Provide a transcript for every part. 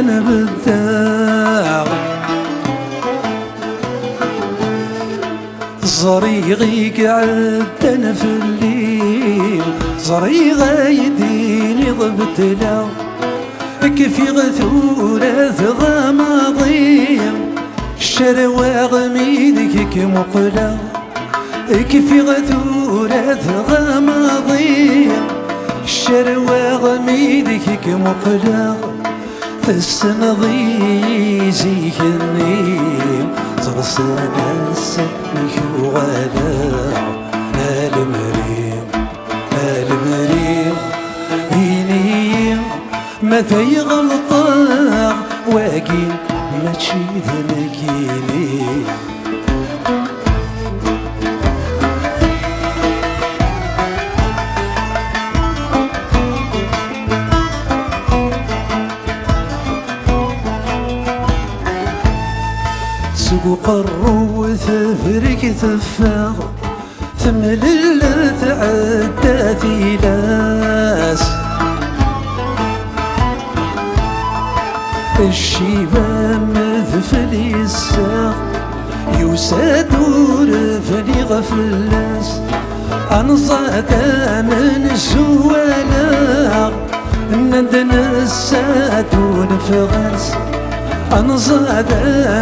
بالداغ زريغي قعدنا في الليل زريغة يديني ضبتلا كيفي غثورة غماضيم الشرواغ ميدك كمقلا كيفي غثورة غماضيم الشرواغ ميدك كمقلا تسنضي زيك النيم زرسنا السمك وغلا المريم المريم هينيم متى يغلطاغ واقيم ما تشيد نكيني سوق الروث فرق ثفاغ ثمل تعدى ثلاث الشيبان مثفلي الساق يسادور فلي غفلاس أنصاد من الزوالاغ ندنا السادون فغاس أنصاد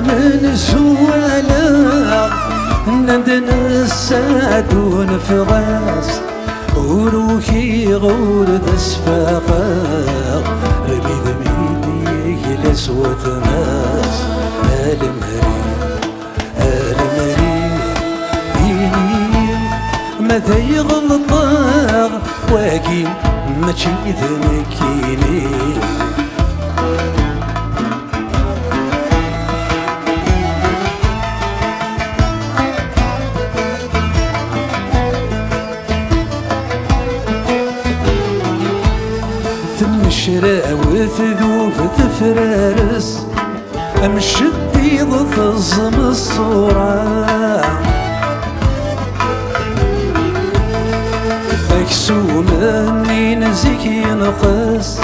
من الزوالاغ ندنا السادون فغاس وروحي غور تسفاقاغ ربي ذميدي لسوة ناس المريم المريم ينيم متى يغلطاغ واقيم ما تشيد نكيني تمشرا وتذوب تفرارس امشدي ضفزم الصورة اكسوم اني نزيك ينقص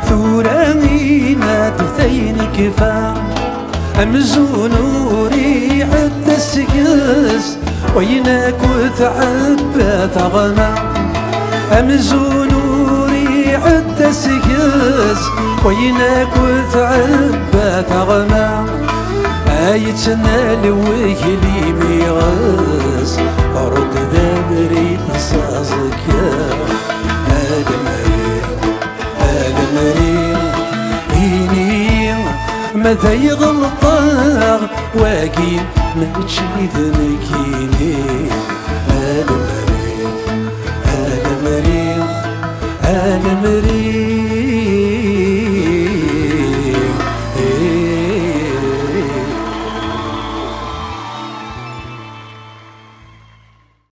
ثوراني نادثين كفا امزون وريح التسقس وينك وتعبى ثغنا امزون التسكس وينك وتعبى ثغنا ايتنا لويلي ميغس رد ذابري تصازك المريم المريم هيني متى يغلطاغ واقيم ما تشيد نكيني